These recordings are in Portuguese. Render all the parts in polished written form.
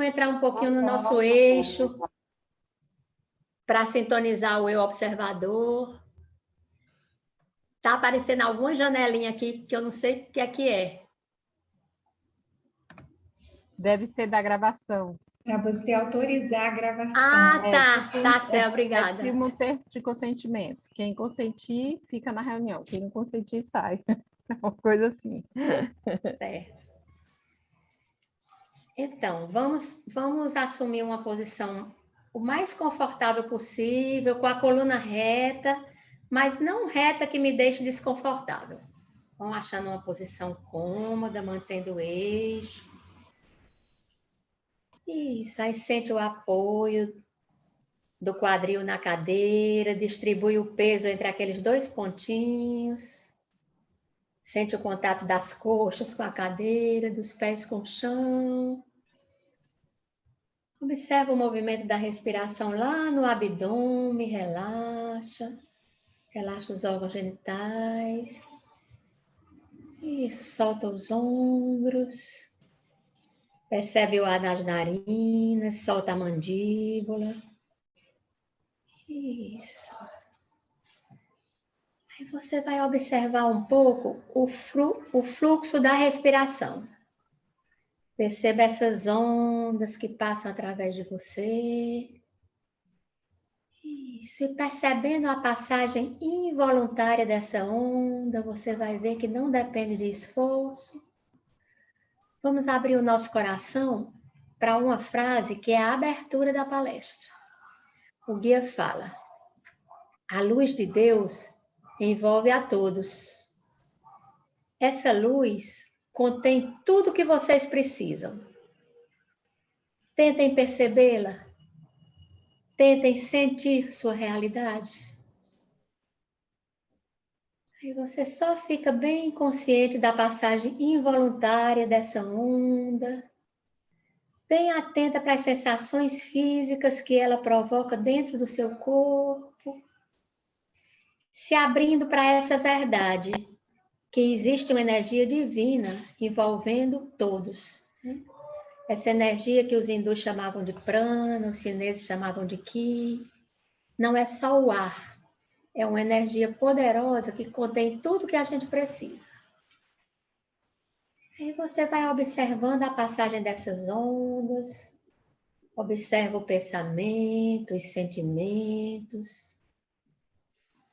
entrar um pouquinho no nosso eixo, para sintonizar o eu observador. Está aparecendo alguma janelinha aqui que eu não sei o que é. Deve ser da gravação. Para você autorizar a gravação. Tá, obrigada. É um termo de consentimento. Quem consentir, fica na reunião. Quem não consentir, sai. Uma coisa assim. Certo. Então, vamos assumir uma posição o mais confortável possível, com a coluna reta, mas não reta que me deixe desconfortável. Vamos achando uma posição cômoda, mantendo o eixo. Isso, aí sente o apoio do quadril na cadeira, distribui o peso entre aqueles dois pontinhos. Sente o contato das coxas com a cadeira, dos pés com o chão. Observa o movimento da respiração lá no abdômen, relaxa. Relaxa os órgãos genitais. Isso, solta os ombros. Percebe o ar nas narinas, solta a mandíbula. Isso. Aí você vai observar um pouco o fluxo da respiração. Perceba essas ondas que passam através de você. Isso, e percebendo a passagem involuntária dessa onda, você vai ver que não depende de esforço. Vamos abrir o nosso coração para uma frase que é a abertura da palestra. O guia fala: a luz de Deus envolve a todos. Essa luz contém tudo o que vocês precisam. Tentem percebê-la. Tentem sentir sua realidade. Aí você só fica bem consciente da passagem involuntária dessa onda, bem atenta para as sensações físicas que ela provoca dentro do seu corpo, se abrindo para essa verdade, que existe uma energia divina envolvendo todos. Essa energia que os hindus chamavam de prana, os chineses chamavam de ki, não é só o ar. É uma energia poderosa que contém tudo que a gente precisa. Aí você vai observando a passagem dessas ondas, observa o pensamento, os sentimentos,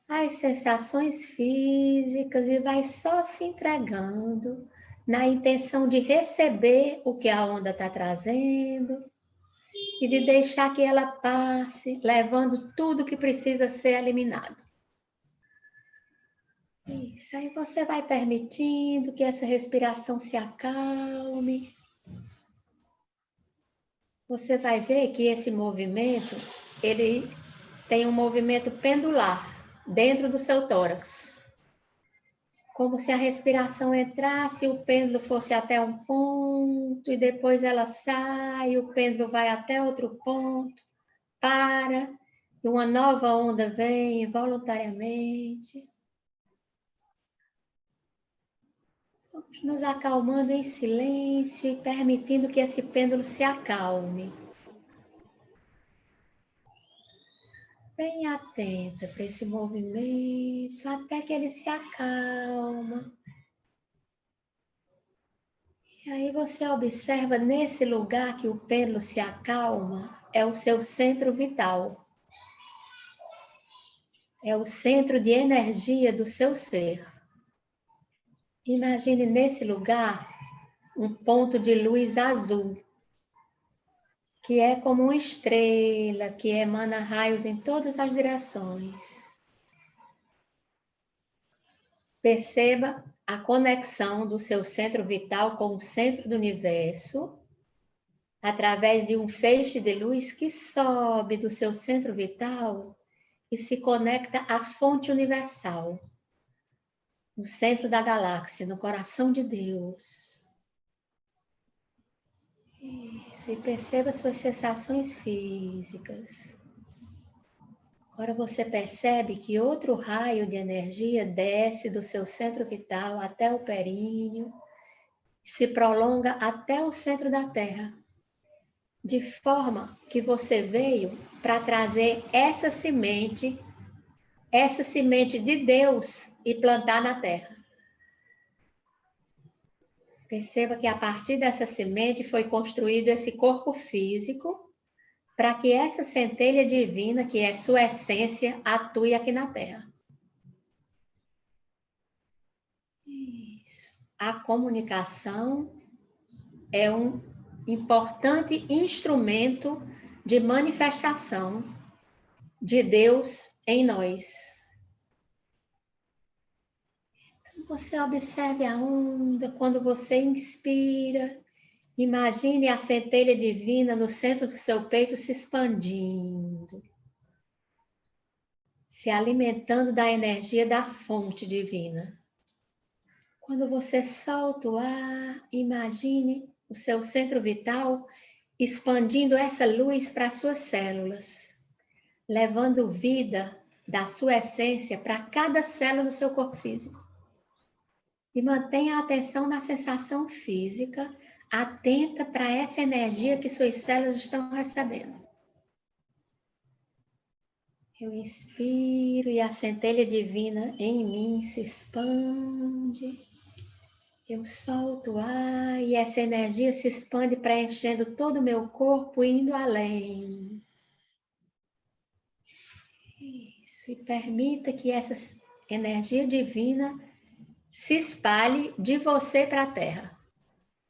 as sensações físicas e vai só se entregando na intenção de receber o que a onda está trazendo e de deixar que ela passe, levando tudo que precisa ser eliminado. Isso, aí você vai permitindo que essa respiração se acalme. Você vai ver que esse movimento, ele tem um movimento pendular dentro do seu tórax. Como se a respiração entrasse e o pêndulo fosse até um ponto, e depois ela sai, o pêndulo vai até outro ponto, para, e uma nova onda vem voluntariamente. Vamos nos acalmando em silêncio e permitindo que esse pêndulo se acalme. Bem atenta para esse movimento até que ele se acalma. E aí você observa nesse lugar que o pêndulo se acalma, é o seu centro vital. É o centro de energia do seu ser. Imagine nesse lugar um ponto de luz azul, que é como uma estrela, que emana raios em todas as direções. Perceba a conexão do seu centro vital com o centro do universo, através de um feixe de luz que sobe do seu centro vital e se conecta à fonte universal, no centro da galáxia, no coração de Deus. Isso, e perceba suas sensações físicas. Agora você percebe que outro raio de energia desce do seu centro vital até o períneo, se prolonga até o centro da Terra. de forma que você veio para trazer essa semente de Deus e plantar na terra. Perceba que a partir dessa semente foi construído esse corpo físico para que essa centelha divina, que é sua essência, atue aqui na terra. Isso. A comunicação é um importante instrumento de manifestação de Deus em nós. Você observe a onda quando você inspira. Imagine a centelha divina no centro do seu peito se expandindo, se alimentando da energia da fonte divina. Quando você solta o ar, imagine o seu centro vital expandindo essa luz para as suas células, levando vida da sua essência para cada célula do seu corpo físico. E mantenha a atenção na sensação física, atenta para essa energia que suas células estão recebendo. Eu inspiro e a centelha divina em mim se expande. Eu solto o ar e essa energia se expande preenchendo todo o meu corpo, indo além. Isso, e permita que essa energia divina se espalhe de você para a Terra.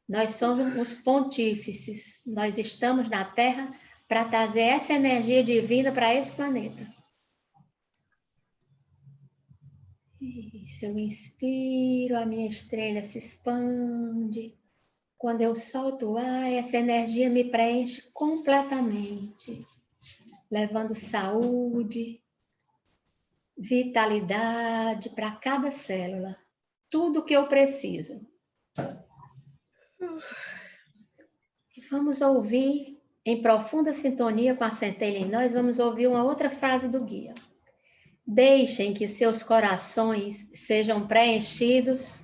Nós somos os pontífices, nós estamos na Terra para trazer essa energia divina para esse planeta. Isso, eu inspiro, a minha estrela se expande. Quando eu solto o ar, essa energia me preenche completamente, levando saúde, vitalidade para cada célula, tudo o que eu preciso. E vamos ouvir, em profunda sintonia com a centelha em nós, vamos ouvir uma outra frase do guia. Deixem que seus corações sejam preenchidos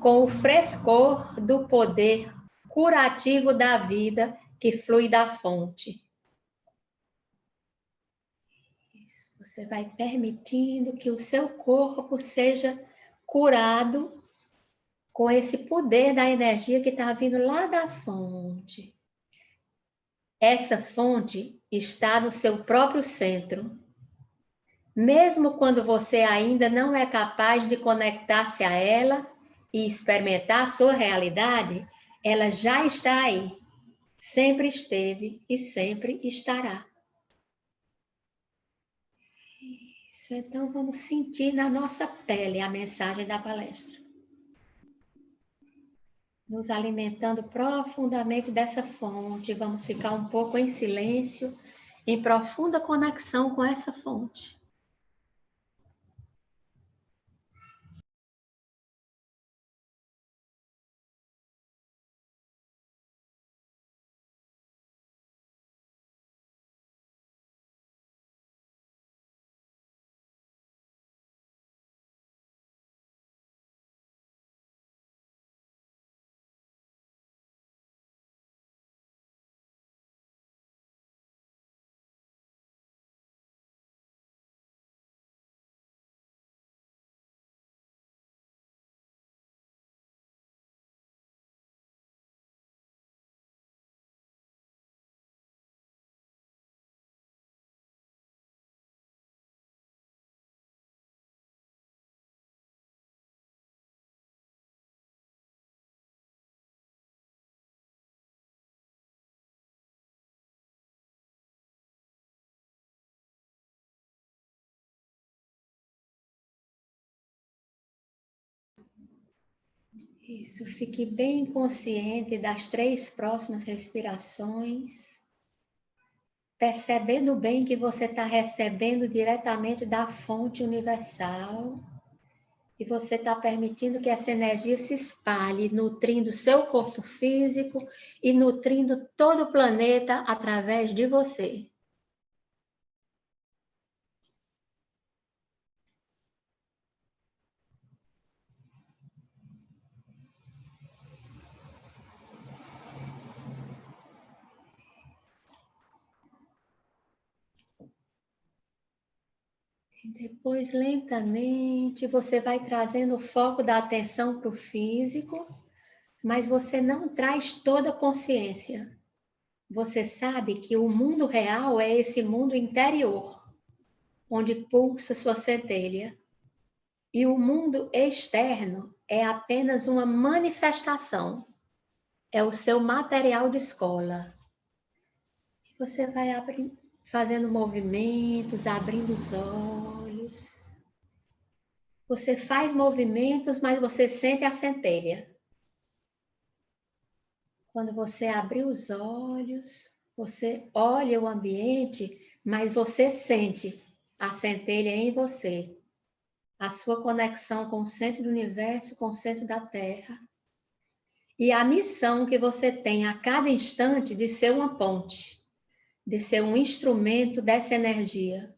com o frescor do poder curativo da vida que flui da fonte. Você vai permitindo que o seu corpo seja curado com esse poder da energia que está vindo lá da fonte. Essa fonte está no seu próprio centro. Mesmo quando você ainda não é capaz de conectar-se a ela e experimentar a sua realidade, ela já está aí. Sempre esteve e sempre estará. Isso, então vamos sentir na nossa pele a mensagem da palestra. Nos alimentando profundamente dessa fonte, vamos ficar um pouco em silêncio, em profunda conexão com essa fonte. Isso, fique bem consciente das 3 próximas respirações, percebendo bem que você está recebendo diretamente da fonte universal e você está permitindo que essa energia se espalhe, nutrindo seu corpo físico e nutrindo todo o planeta através de você. Depois, lentamente, você vai trazendo o foco da atenção para o físico, mas você não traz toda a consciência. Você sabe que o mundo real é esse mundo interior, onde pulsa sua centelha. E o mundo externo é apenas uma manifestação, é o seu material de escola. Você vai fazendo movimentos, abrindo os olhos. Você faz movimentos, mas você sente a centelha. Quando você abrir os olhos, você olha o ambiente, mas você sente a centelha em você. A sua conexão com o centro do universo, com o centro da Terra. E a missão que você tem a cada instante de ser uma ponte, de ser um instrumento dessa energia.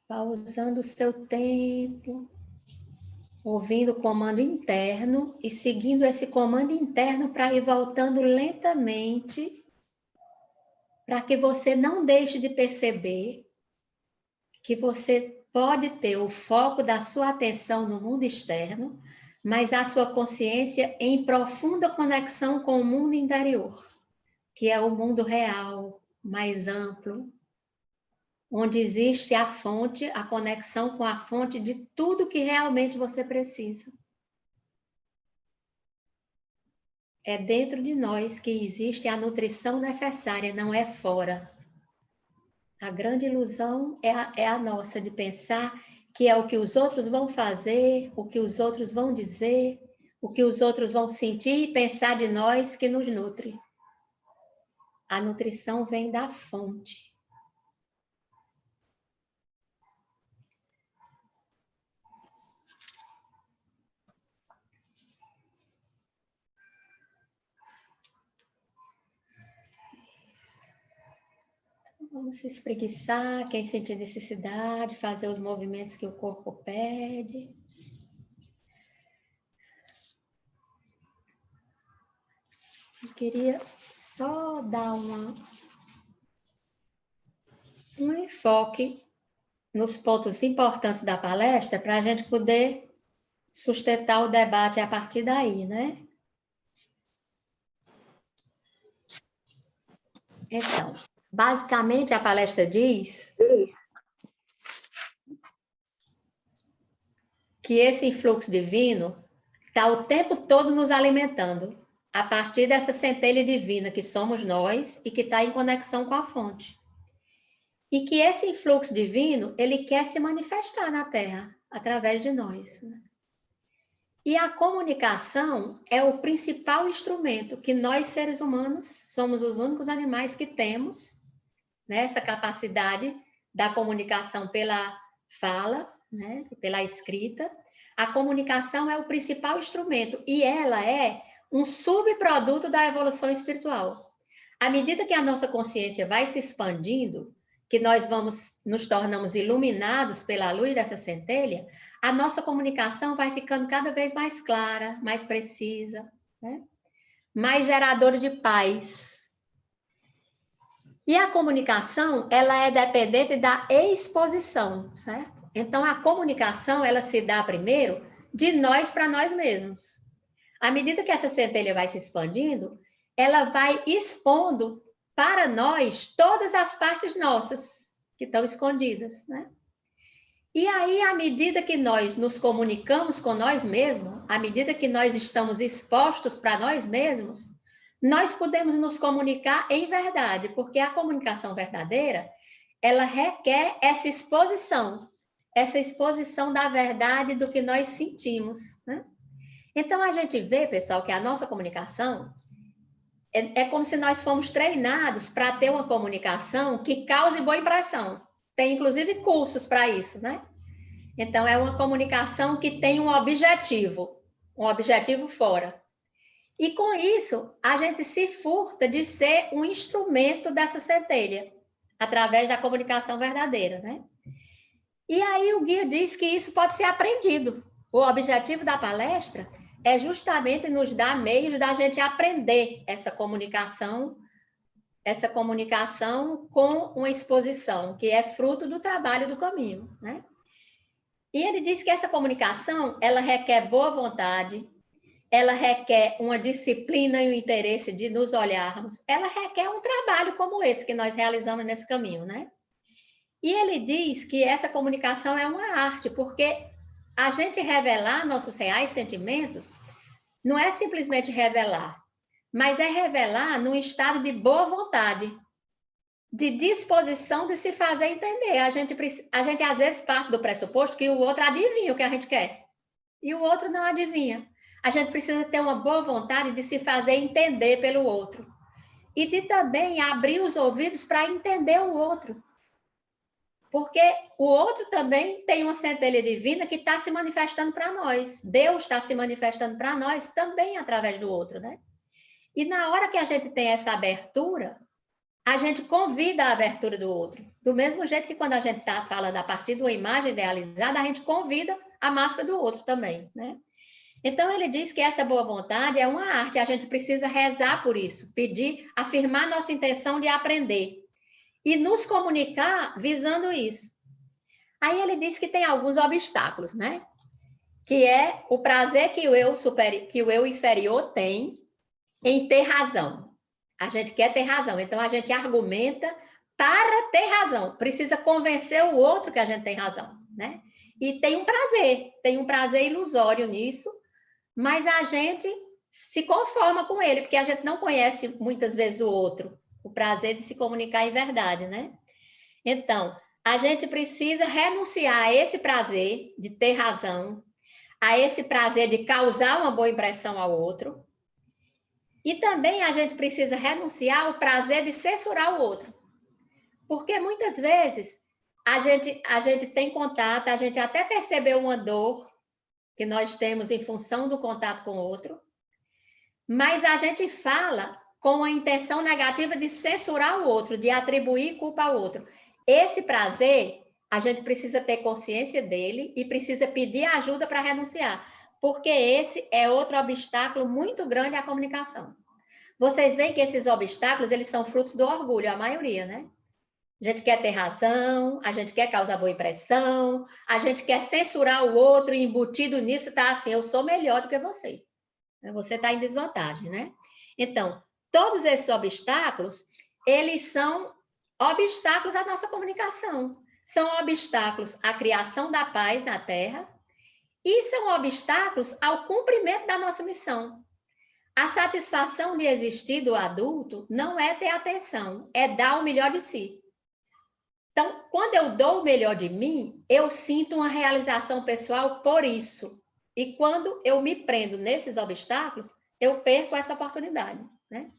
Vá usando o seu tempo, ouvindo o comando interno e seguindo esse comando interno para ir voltando lentamente, para que você não deixe de perceber que você pode ter o foco da sua atenção no mundo externo, mas a sua consciência em profunda conexão com o mundo interior, que é o mundo real, mais amplo, onde existe a fonte, a conexão com a fonte de tudo que realmente você precisa. É dentro de nós que existe a nutrição necessária, não é fora. A grande ilusão é a nossa, de pensar que é o que os outros vão fazer, o que os outros vão dizer, o que os outros vão sentir e pensar de nós que nos nutre. A nutrição vem da fonte. Vamos se espreguiçar, quem sentir necessidade, fazer os movimentos que o corpo pede. Eu queria só dar um enfoque nos pontos importantes da palestra para a gente poder sustentar o debate a partir daí, né? Então, basicamente a palestra diz que esse influxo divino está o tempo todo nos alimentando, a partir dessa centelha divina que somos nós e que está em conexão com a fonte. E que esse influxo divino, ele quer se manifestar na Terra, através de nós. E a comunicação é o principal instrumento que nós, seres humanos, somos os únicos animais que temos, né, essa capacidade da comunicação pela fala, né, pela escrita. A comunicação é o principal instrumento e ela é um subproduto da evolução espiritual. À medida que a nossa consciência vai se expandindo, que nós nos tornamos iluminados pela luz dessa centelha, a nossa comunicação vai ficando cada vez mais clara, mais precisa, né? Mais geradora de paz. E a comunicação, ela é dependente da exposição, certo? Então, a comunicação, ela se dá primeiro de nós para nós mesmos. À medida que essa centelha vai se expandindo, ela vai expondo para nós todas as partes nossas que estão escondidas, né? E aí, à medida que nós nos comunicamos com nós mesmos, à medida que nós estamos expostos para nós mesmos, nós podemos nos comunicar em verdade, porque a comunicação verdadeira, ela requer essa exposição da verdade do que nós sentimos, né? Então, a gente vê, pessoal, que a nossa comunicação é como se nós fomos treinados para ter uma comunicação que cause boa impressão. Tem, inclusive, cursos para isso, né? Então, é uma comunicação que tem um objetivo fora. E, com isso, a gente se furta de ser um instrumento dessa centelha, através da comunicação verdadeira, né? E aí o guia diz que isso pode ser aprendido. O objetivo da palestra é justamente nos dar meios da gente aprender essa comunicação com uma exposição, que é fruto do trabalho do caminho, né? E ele diz que essa comunicação, ela requer boa vontade, ela requer uma disciplina e um interesse de nos olharmos, ela requer um trabalho como esse que nós realizamos nesse caminho, né? E ele diz que essa comunicação é uma arte, porque a gente revelar nossos reais sentimentos não é simplesmente revelar, mas é revelar num estado de boa vontade, de disposição de se fazer entender. A gente às vezes parte do pressuposto que o outro adivinha o que a gente quer, e o outro não adivinha. A gente precisa ter uma boa vontade de se fazer entender pelo outro, e de também abrir os ouvidos para entender o outro. Porque o outro também tem uma centelha divina que está se manifestando para nós. Deus está se manifestando para nós também através do outro, né? E na hora que a gente tem essa abertura, a gente convida a abertura do outro. Do mesmo jeito que quando a gente fala a partir de uma imagem idealizada, a gente convida a máscara do outro também, né? Então, ele diz que essa boa vontade é uma arte, a gente precisa rezar por isso, pedir, afirmar nossa intenção de aprender e nos comunicar visando isso. Aí ele diz que tem alguns obstáculos, né? Que é o prazer que o eu inferior tem em ter razão. A gente quer ter razão, então a gente argumenta para ter razão. Precisa convencer o outro que a gente tem razão, né? E tem um prazer ilusório nisso, mas a gente se conforma com ele, porque a gente não conhece muitas vezes o outro, o prazer de se comunicar em verdade, né? Então, a gente precisa renunciar a esse prazer de ter razão, a esse prazer de causar uma boa impressão ao outro, e também a gente precisa renunciar ao prazer de censurar o outro, porque muitas vezes a gente tem contato, a gente até percebeu uma dor que nós temos em função do contato com o outro, mas a gente fala com a intenção negativa de censurar o outro, de atribuir culpa ao outro. Esse prazer, a gente precisa ter consciência dele e precisa pedir ajuda para renunciar, porque esse é outro obstáculo muito grande à comunicação. Vocês veem que esses obstáculos, eles são frutos do orgulho, a maioria, né? A gente quer ter razão, a gente quer causar boa impressão, a gente quer censurar o outro e embutido nisso está assim, eu sou melhor do que você. Você está em desvantagem, né? Então, todos esses obstáculos, eles são obstáculos à nossa comunicação. São obstáculos à criação da paz na Terra e são obstáculos ao cumprimento da nossa missão. A satisfação de existir do adulto não é ter atenção, é dar o melhor de si. Então, quando eu dou o melhor de mim, eu sinto uma realização pessoal por isso. E quando eu me prendo nesses obstáculos, eu perco essa oportunidade, né?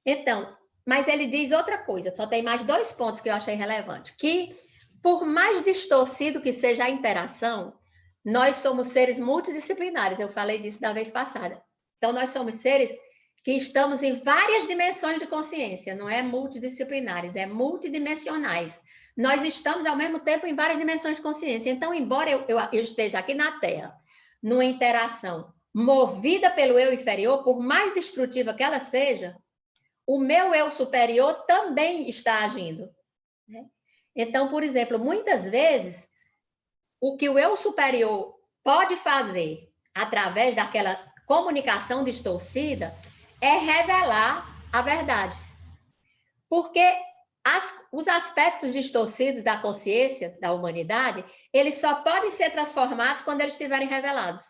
Então, mas ele diz outra coisa, só tem mais 2 pontos que eu achei relevante, que por mais distorcido que seja a interação, nós somos seres multidisciplinares, eu falei disso da vez passada. Então, nós somos seres que estamos em várias dimensões de consciência, não é multidisciplinares, é multidimensionais. Nós estamos, ao mesmo tempo, em várias dimensões de consciência. Então, embora eu esteja aqui na Terra, numa interação movida pelo eu inferior, por mais destrutiva que ela seja, o meu eu superior também está agindo, né? Então, por exemplo, muitas vezes, o que o eu superior pode fazer através daquela comunicação distorcida é revelar a verdade. Porque os aspectos distorcidos da consciência da humanidade, eles só podem ser transformados quando eles estiverem revelados.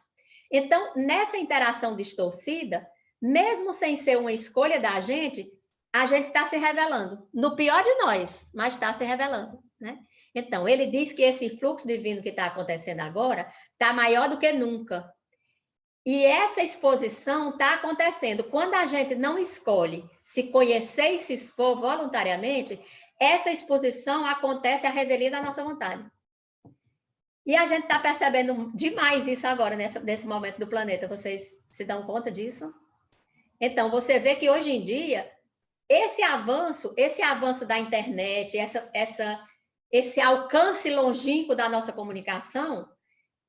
Então, nessa interação distorcida, mesmo sem ser uma escolha da gente, a gente está se revelando. No pior de nós, mas está se revelando, né? Então, ele diz que esse fluxo divino que está acontecendo agora está maior do que nunca. E essa exposição está acontecendo. Quando a gente não escolhe se conhecer e se expor voluntariamente, essa exposição acontece à revelia da nossa vontade. E a gente está percebendo demais isso agora, nesse momento do planeta. Vocês se dão conta disso? Então, você vê que hoje em dia, esse avanço da internet, esse alcance longínquo da nossa comunicação,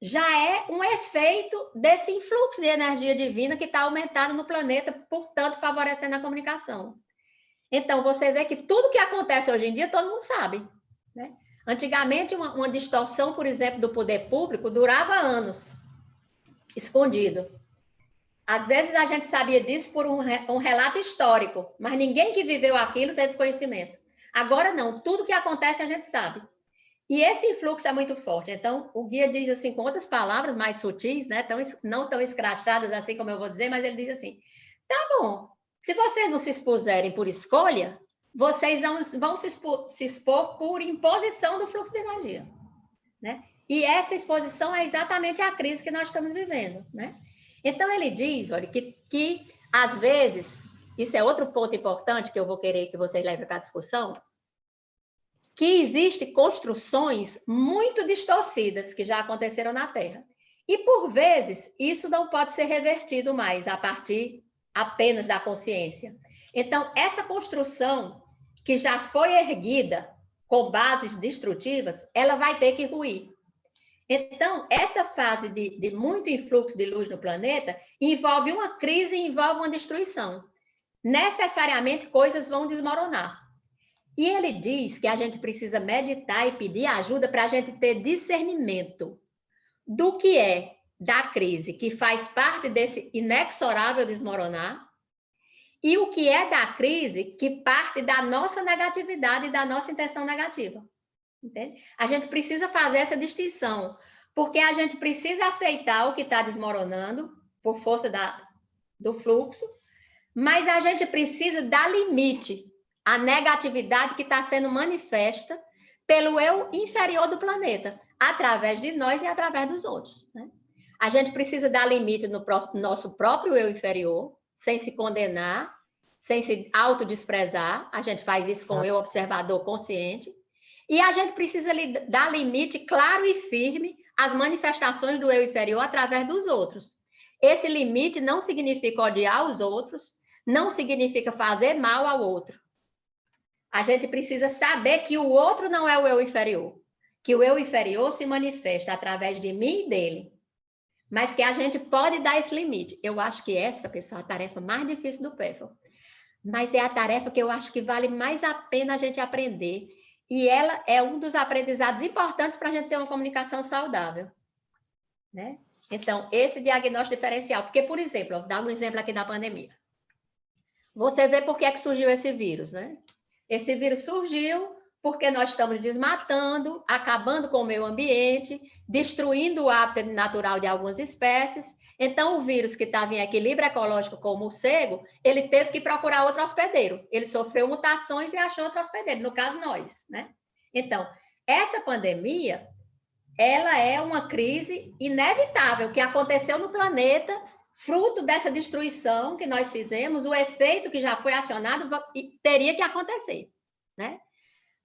já é um efeito desse influxo de energia divina que está aumentado no planeta, portanto, favorecendo a comunicação. Então, você vê que tudo que acontece hoje em dia, todo mundo sabe, né? Antigamente, uma distorção, por exemplo, do poder público durava anos, escondido. Às vezes, a gente sabia disso por um relato histórico, mas ninguém que viveu aquilo teve conhecimento. Agora, não. Tudo que acontece, a gente sabe. E esse influxo é muito forte. Então, o guia diz assim, com outras palavras mais sutis, né? Não tão escrachadas assim como eu vou dizer, mas ele diz assim, tá bom, se vocês não se expuserem por escolha, vocês vão se expor por imposição do fluxo de energia, né? E essa exposição é exatamente a crise que nós estamos vivendo, né? Então, ele diz, olha, que às vezes, isso é outro ponto importante que eu vou querer que vocês levem para a discussão, que existem construções muito distorcidas que já aconteceram na Terra. E, por vezes, isso não pode ser revertido mais a partir apenas da consciência. Então, essa construção que já foi erguida com bases destrutivas, ela vai ter que ruir. Então, essa fase de muito influxo de luz no planeta envolve uma crise, envolve uma destruição. Necessariamente, coisas vão desmoronar. E ele diz que a gente precisa meditar e pedir ajuda para a gente ter discernimento do que é da crise, que faz parte desse inexorável desmoronar, e o que é da crise, que parte da nossa negatividade e da nossa intenção negativa. Entende? A gente precisa fazer essa distinção, porque a gente precisa aceitar o que está desmoronando, por força do fluxo, mas a gente precisa dar limite à negatividade que está sendo manifesta pelo eu inferior do planeta, através de nós e através dos outros, né? A gente precisa dar limite no nosso próprio eu inferior, sem se condenar, sem se autodesprezar. A gente faz isso com o eu observador consciente. E a gente precisa dar limite claro e firme às manifestações do eu inferior através dos outros. Esse limite não significa odiar os outros, não significa fazer mal ao outro. A gente precisa saber que o outro não é o eu inferior, que o eu inferior se manifesta através de mim e dele, mas que a gente pode dar esse limite. Eu acho que essa, pessoal, é a tarefa mais difícil do PEFL, mas é a tarefa que eu acho que vale mais a pena a gente aprender, e ela é um dos aprendizados importantes para a gente ter uma comunicação saudável, né? Então, esse diagnóstico diferencial, porque, por exemplo, vou dar um exemplo aqui da pandemia. Você vê por que é que surgiu esse vírus, né? Esse vírus surgiu porque nós estamos desmatando, acabando com o meio ambiente, destruindo o hábitat natural de algumas espécies. Então, o vírus que estava em equilíbrio ecológico com o morcego, ele teve que procurar outro hospedeiro. Ele sofreu mutações e achou outro hospedeiro, no caso nós, né? Então, essa pandemia, ela é uma crise inevitável que aconteceu no planeta, fruto dessa destruição que nós fizemos, o efeito que já foi acionado teria que acontecer, né?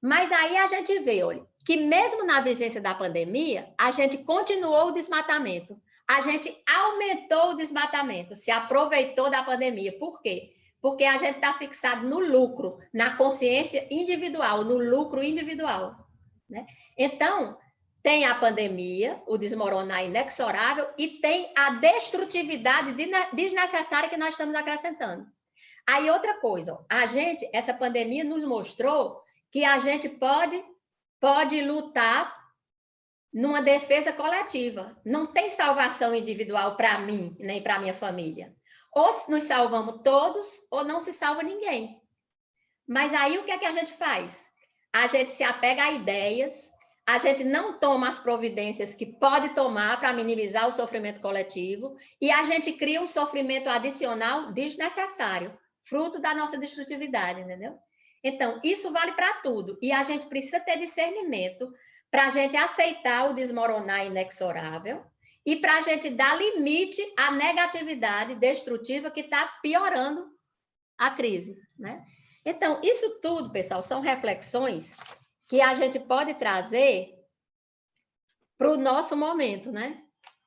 Mas aí a gente vê, olha, que mesmo na vigência da pandemia, a gente continuou o desmatamento, a gente aumentou o desmatamento, se aproveitou da pandemia. Por quê? Porque a gente está fixado no lucro, na consciência individual, no lucro individual, né? Então, tem a pandemia, o desmoronar inexorável, e tem a destrutividade desnecessária que nós estamos acrescentando. Aí outra coisa, ó, essa pandemia nos mostrou que a gente pode lutar numa defesa coletiva. Não tem salvação individual para mim, nem para minha família. Ou nos salvamos todos, ou não se salva ninguém. Mas aí o que é que a gente faz? A gente se apega a ideias, a gente não toma as providências que pode tomar para minimizar o sofrimento coletivo, e a gente cria um sofrimento adicional desnecessário, fruto da nossa destrutividade, entendeu? Então, isso vale para tudo, e a gente precisa ter discernimento para a gente aceitar o desmoronar inexorável e para a gente dar limite à negatividade destrutiva que está piorando a crise, né? Então, isso tudo, pessoal, são reflexões que a gente pode trazer para o nosso momento, né?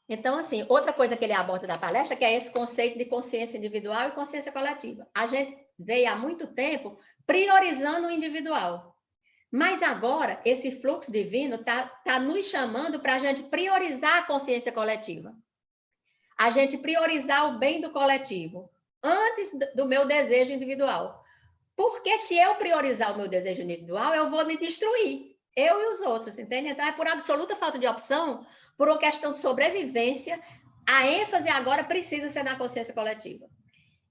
Então, assim, outra coisa que ele aborda da palestra, que é esse conceito de consciência individual e consciência coletiva. A gente veio há muito tempo priorizando o individual. Mas agora, esse fluxo divino tá nos chamando para a gente priorizar a consciência coletiva. A gente priorizar o bem do coletivo antes do meu desejo individual. Porque se eu priorizar o meu desejo individual, eu vou me destruir, eu e os outros, entende? Então, é por absoluta falta de opção, por uma questão de sobrevivência, a ênfase agora precisa ser na consciência coletiva.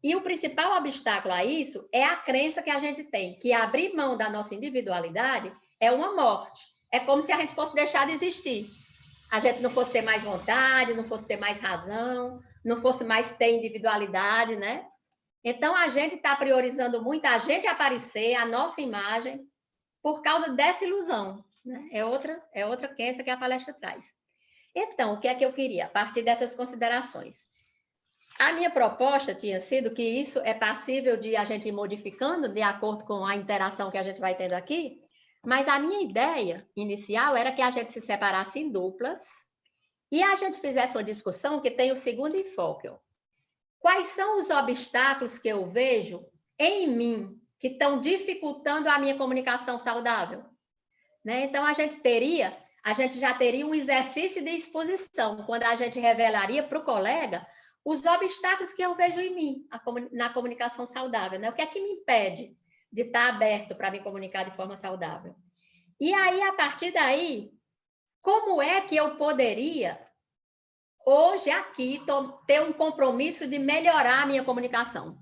E o principal obstáculo a isso é a crença que a gente tem, que abrir mão da nossa individualidade é uma morte. É como se a gente fosse deixar de existir. A gente não fosse ter mais vontade, não fosse ter mais razão, não fosse mais ter individualidade, né? Então, a gente está priorizando muito a gente aparecer, a nossa imagem, por causa dessa ilusão. Né? É outra crença que a palestra traz. Então, o que é que eu queria, a partir dessas considerações? A minha proposta tinha sido que isso é passível de a gente ir modificando de acordo com a interação que a gente vai tendo aqui, mas a minha ideia inicial era que a gente se separasse em duplas e a gente fizesse uma discussão que tem o segundo enfoque. Quais são os obstáculos que eu vejo em mim que estão dificultando a minha comunicação saudável? Né? Então, a gente já teria um exercício de exposição, quando a gente revelaria para o colega os obstáculos que eu vejo em mim, na comunicação saudável. Né? O que é que me impede de estar aberto para me comunicar de forma saudável? E aí, a partir daí, como é que eu poderia, hoje aqui, ter um compromisso de melhorar a minha comunicação?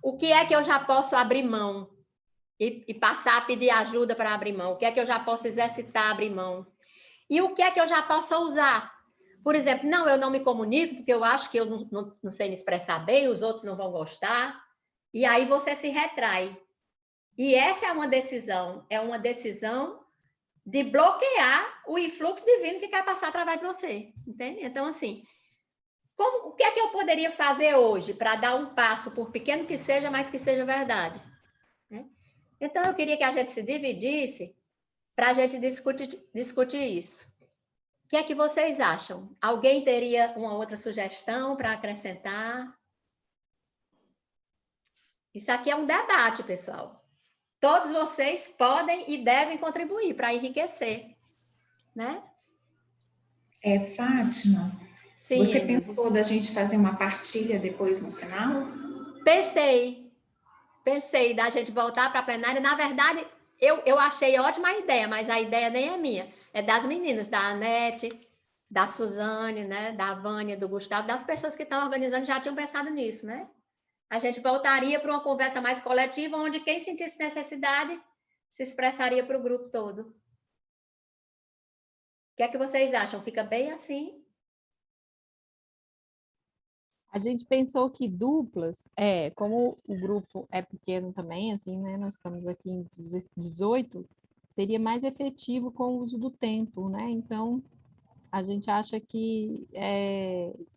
O que é que eu já posso abrir mão e passar a pedir ajuda para abrir mão? O que é que eu já posso exercitar, abrir mão? E o que é que eu já posso usar? Por exemplo, não, eu não me comunico porque eu acho que eu não sei me expressar bem, os outros não vão gostar. E aí você se retrai. E essa é uma decisão de bloquear o influxo divino que quer passar através de você. Entende? Então, assim, o que é que eu poderia fazer hoje para dar um passo, por pequeno que seja, mas que seja verdade? Né? Então, eu queria que a gente se dividisse para a gente discutir isso. O que é que vocês acham? Alguém teria uma outra sugestão para acrescentar? Isso aqui é um debate, pessoal. Todos vocês podem e devem contribuir para enriquecer, né? Fátima, Sim, você pensou da gente fazer uma partilha depois no final? Pensei da gente voltar para a plenária. Na verdade, eu achei ótima a ideia, mas a ideia nem é minha. É das meninas, da Anete, da Suzane, né? Da Vânia, do Gustavo, das pessoas que estão organizando já tinham pensado nisso, né? A gente voltaria para uma conversa mais coletiva, onde quem sentisse necessidade se expressaria para o grupo todo. O que é que vocês acham? Fica bem assim? A gente pensou que duplas, como o grupo é pequeno também, assim, né? Nós estamos aqui em 18, seria mais efetivo com o uso do tempo, né? Então, a gente acha que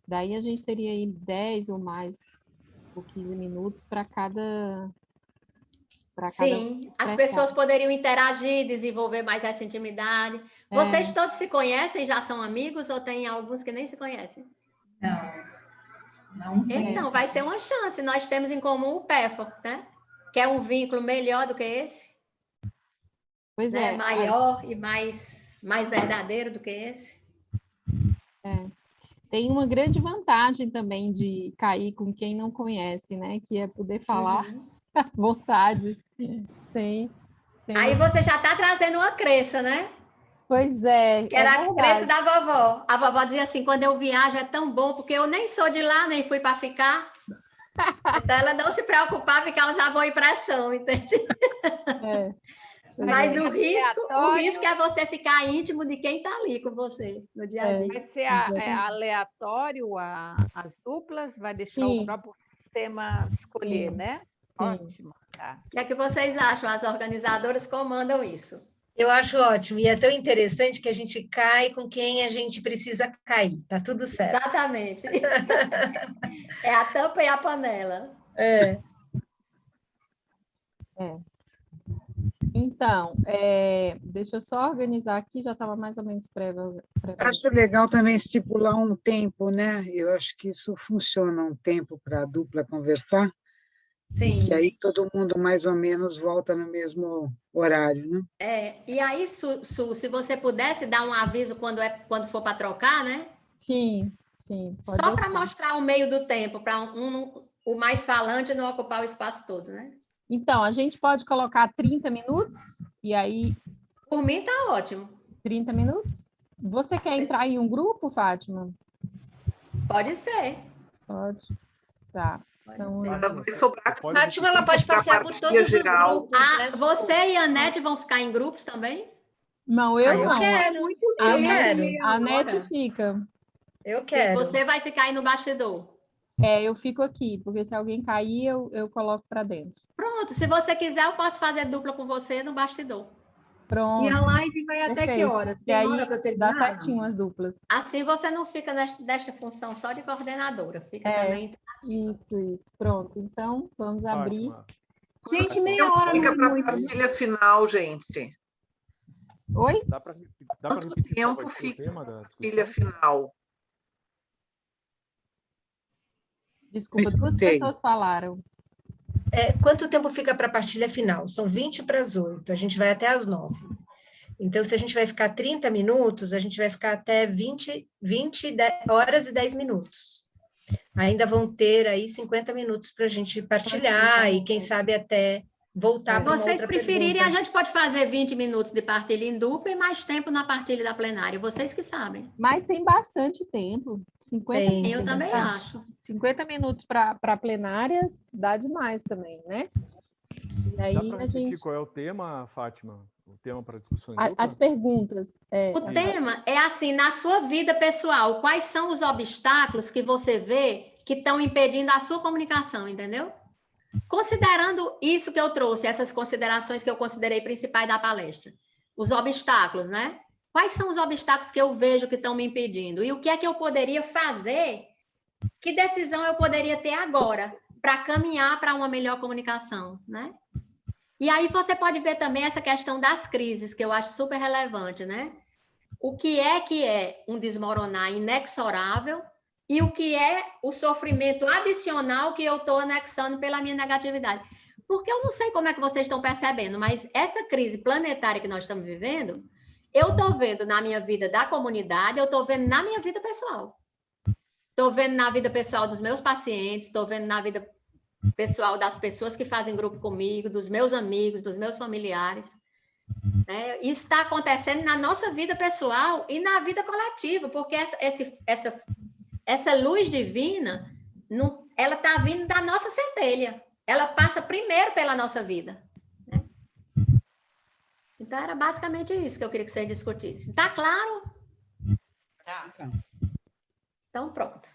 daí a gente teria aí 10 ou mais, ou 15 minutos para cada Sim, as pessoas poderiam interagir, desenvolver mais essa intimidade. Vocês todos se conhecem, já são amigos, ou tem alguns que nem se conhecem? Não sei. Então, vai ser uma chance. Nós temos em comum o PEFOR, né? Que é um vínculo melhor do que esse. Pois né? Maior e mais verdadeiro do que esse. Tem uma grande vantagem também de cair com quem não conhece, né? Que é poder falar à vontade, sem... Aí você já está trazendo uma crença, né? Pois é. Que era a crença da vovó. A vovó dizia assim: quando eu viajo é tão bom, porque eu nem sou de lá, nem fui para ficar. Então ela não se preocupava em causar boa impressão, entende? Mas o risco é você ficar íntimo de quem está ali com você no dia a dia. Vai ser aleatório as duplas, vai deixar o próprio sistema escolher, né? Ótimo. Tá. O que é que vocês acham? As organizadoras comandam isso. Eu acho ótimo. E é tão interessante que a gente cai com quem a gente precisa cair. Tá tudo certo. Exatamente. É a tampa e a panela. Então, deixa eu só organizar aqui, já estava mais ou menos prévio. Acho legal também estipular um tempo, né? Eu acho que isso funciona, um tempo para a dupla conversar, Sim. Que aí todo mundo mais ou menos volta no mesmo horário, né? E aí, Su, se você pudesse dar um aviso quando for para trocar, né? Sim, pode Só para deixar. mostrar o meio do tempo, para o mais falante não ocupar o espaço todo, né? Então, a gente pode colocar 30 minutos, e aí, Por mim tá ótimo. 30 minutos? Você quer entrar em um grupo, Fátima? Pode ser. Pode. Tá. Então, Vai sobrar. Fátima, ela pode passear por todos os grupos, né? Você e a Nete vão ficar em grupos também? não, eu Eu não. quero. A Eu Nete- quero. A Nete fica. Eu quero. Você vai ficar aí no bastidor. Eu fico aqui, porque se alguém cair, eu coloco para dentro. Pronto, se você quiser, eu posso fazer dupla com você no bastidor. Pronto. E a live vai até que Perfeito. hora? E Tem aí hora para dá terminar? certinho as duplas. Assim você não fica nesta função só de coordenadora, fica também. Isso. Pronto. Então, vamos abrir. Fátima. Gente, meia hora Fica não é para a muito. partilha final, gente. Oi? Dá para Quanto repetir qual tempo vai ser o fica tema da a partilha discussão? final? Desculpa, duas Escutei. pessoas falaram. Quanto tempo fica para a partilha final? São 20 para as 8, a gente vai até às 9. Então, se a gente vai ficar 30 minutos, a gente vai ficar até 20 horas e 10 minutos. Ainda vão ter aí 50 minutos para a gente partilhar e, quem sabe, até voltar para uma Vocês outra preferirem, pergunta. a gente pode fazer 20 minutos de partilha em dupla e mais tempo na partilha da plenária. Vocês que sabem. Mas tem bastante tempo. 50 Tem, minutos. Eu também bastante. acho. 50 minutos para plenária dá demais também, né? E aí Dá para a repetir gente. qual é o tema, Fátima? O tema para discussão em As dupla? perguntas. O tema é assim, na sua vida pessoal, quais são os obstáculos que você vê que estão impedindo a sua comunicação, entendeu? Considerando isso que eu trouxe, essas considerações que eu considerei principais da palestra, os obstáculos, né? Quais são os obstáculos que eu vejo que estão me impedindo? E o que é que eu poderia fazer? Que decisão eu poderia ter agora para caminhar para uma melhor comunicação, né? E aí você pode ver também essa questão das crises, que eu acho super relevante, né? O que é um desmoronar inexorável e o que é o sofrimento adicional que eu estou anexando pela minha negatividade. Porque eu não sei como é que vocês estão percebendo, mas essa crise planetária que nós estamos vivendo, eu estou vendo na minha vida da comunidade, eu estou vendo na minha vida pessoal. Estou vendo na vida pessoal dos meus pacientes, estou vendo na vida pessoal das pessoas que fazem grupo comigo, dos meus amigos, dos meus familiares. Isso está acontecendo na nossa vida pessoal e na vida coletiva, porque essa luz divina, ela está vindo da nossa centelha. Ela passa primeiro pela nossa vida. Né? Então, era basicamente isso que eu queria que vocês discutissem. Está claro? Tá. Então, pronto.